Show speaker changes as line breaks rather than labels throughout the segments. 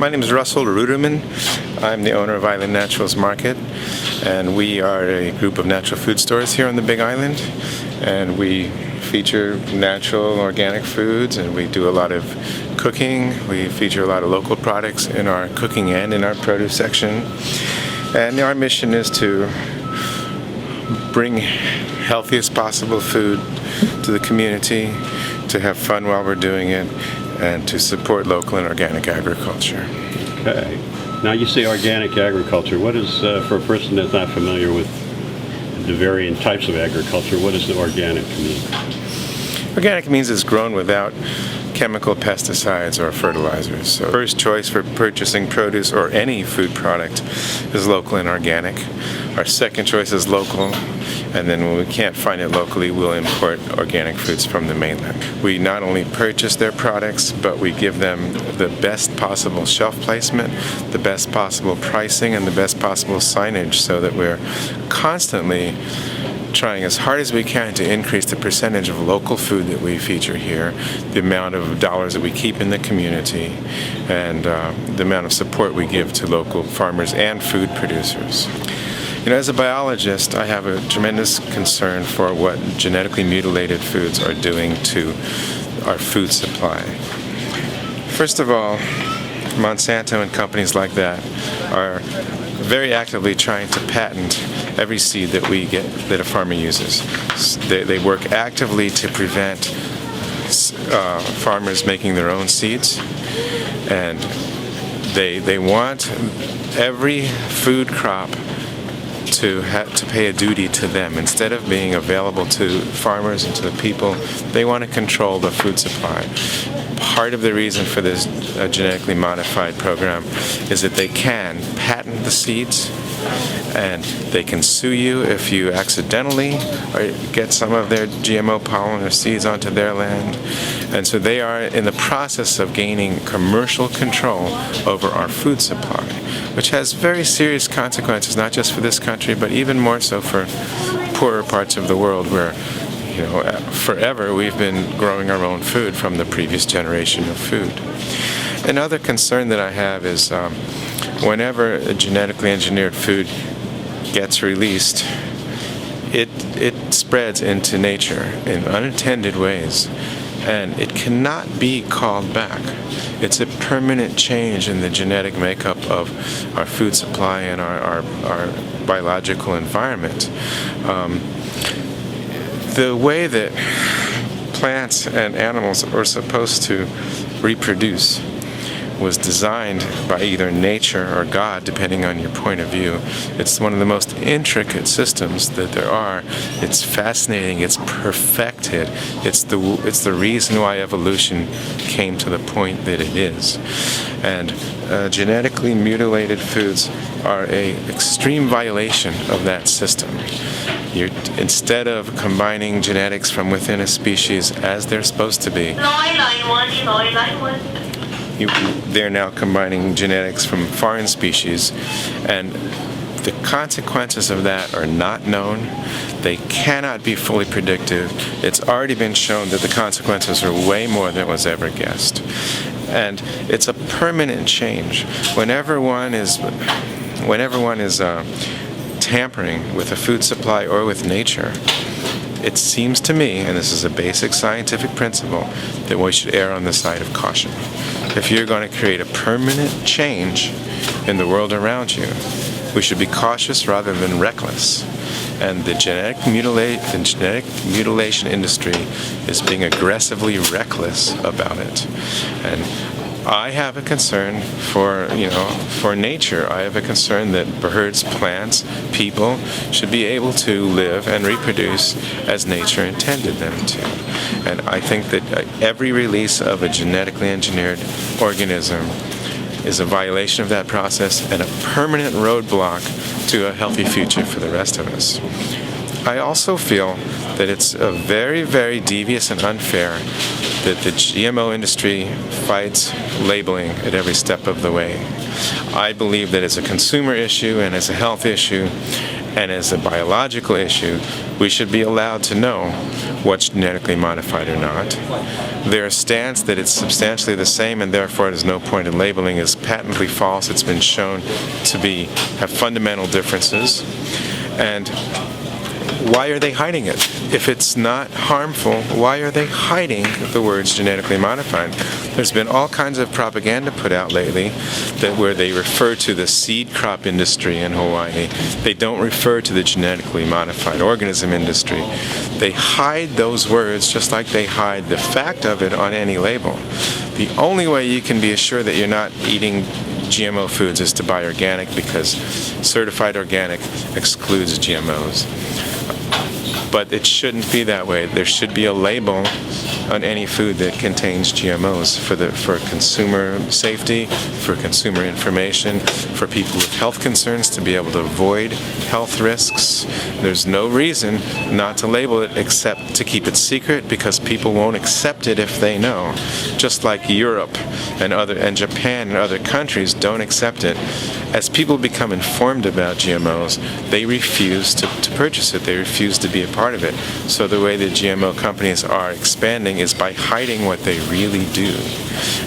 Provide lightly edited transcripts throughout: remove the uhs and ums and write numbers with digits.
My name is Russell Ruderman. I'm the owner of Island Naturals Market, and we are a group of natural food stores here on the Big Island, and we feature natural organic foods, and we do a lot of cooking. We feature a lot of local products in our cooking and in our produce section, and our mission is to bring healthiest possible food to the community, to have fun while we're doing it, and to support local and organic agriculture.
Okay. Now you say organic agriculture. What is, for a person that's not familiar with the varying types of agriculture, what does the organic mean?
Organic means it's grown without chemical pesticides or fertilizers. So first choice for purchasing produce or any food product is local and organic. Our second choice is local, and then when we can't find it locally, we'll import organic foods from the mainland. We not only purchase their products, but we give them the best possible shelf placement, the best possible pricing, and the best possible signage, so that we're constantly trying as hard as we can to increase the percentage of local food that we feature here, the amount of dollars that we keep in the community, and the amount of support we give to local farmers and food producers. You know, as a biologist, I have a tremendous concern for what genetically mutilated foods are doing to our food supply. First of all, Monsanto and companies like that are very actively trying to patent every seed that we get, that a farmer uses. They work actively to prevent farmers making their own seeds, and they want every food crop to pay a duty to them. Instead of being available to farmers and to the people, they want to control the food supply. Part of the reason for this genetically modified program is that they can patent the seeds, and they can sue you if you accidentally get some of their GMO pollen or seeds onto their land. And so they are in the process of gaining commercial control over our food supply, which has very serious consequences, not just for this country, but even more so for poorer parts of the world where, you know, forever we've been growing our own food from the previous generation of food. Another concern that I have is whenever a genetically engineered food gets released, it spreads into nature in unintended ways, and it cannot be called back. It's a permanent change in the genetic makeup of our food supply and our biological environment. The way that plants and animals are supposed to reproduce was designed by either nature or God, depending on your point of view. It's one of the most intricate systems that there are. It's fascinating. It's perfected. It's the reason why evolution came to the point that it is. And genetically mutilated foods are an extreme violation of that system. Instead of combining genetics from within a species as they're supposed to be, they're now combining genetics from foreign species, and the consequences of that are not known. They cannot be fully predicted. It's already been shown that the consequences are way more than was ever guessed. And it's a permanent change. Whenever one is tampering with a food supply or with nature, it seems to me, and this is a basic scientific principle, that we should err on the side of caution. If you're going to create a permanent change in the world around you, we should be cautious rather than reckless. And the genetic mutilation industry is being aggressively reckless about it. And I have a concern for nature. I have a concern that birds, plants, people should be able to live and reproduce as nature intended them to. And I think that every release of a genetically engineered organism is a violation of that process and a permanent roadblock to a healthy future for the rest of us. I also feel that it's very, very devious and unfair that the GMO industry fights labeling at every step of the way. I believe that it's a consumer issue and it's a health issue, And as a biological issue, we should be allowed to know what's genetically modified or not. Their stance that it's substantially the same and therefore there's no point in labeling is patently false. It's been shown to have fundamental differences. And why are they hiding it? If it's not harmful, why are they hiding the words genetically modified? There's been all kinds of propaganda put out lately where they refer to the seed crop industry in Hawaii. They don't refer to the genetically modified organism industry. They hide those words just like they hide the fact of it on any label. The only way you can be assured that you're not eating GMO foods is to buy organic, because certified organic excludes GMOs. But it shouldn't be that way. There should be a label on any food that contains GMOs for consumer safety, for consumer information, for people with health concerns to be able to avoid health risks. There's no reason not to label it except to keep it secret, because people won't accept it if they know. Just like Europe and Japan and other countries don't accept it. As people become informed about GMOs, they refuse to purchase it. They refuse to be a part of it. So the way that GMO companies are expanding is by hiding what they really do.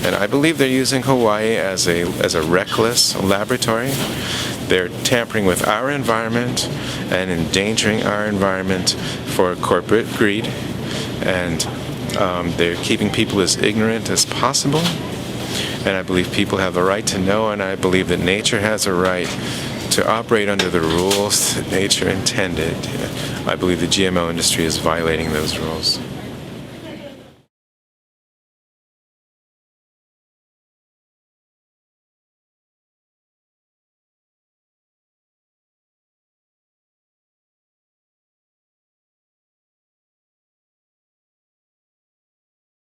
And I believe they're using Hawaii as a reckless laboratory. They're tampering with our environment and endangering our environment for corporate greed. And they're keeping people as ignorant as possible. And I believe people have the right to know, and I believe that nature has a right to operate under the rules that nature intended. I believe the GMO industry is violating those rules.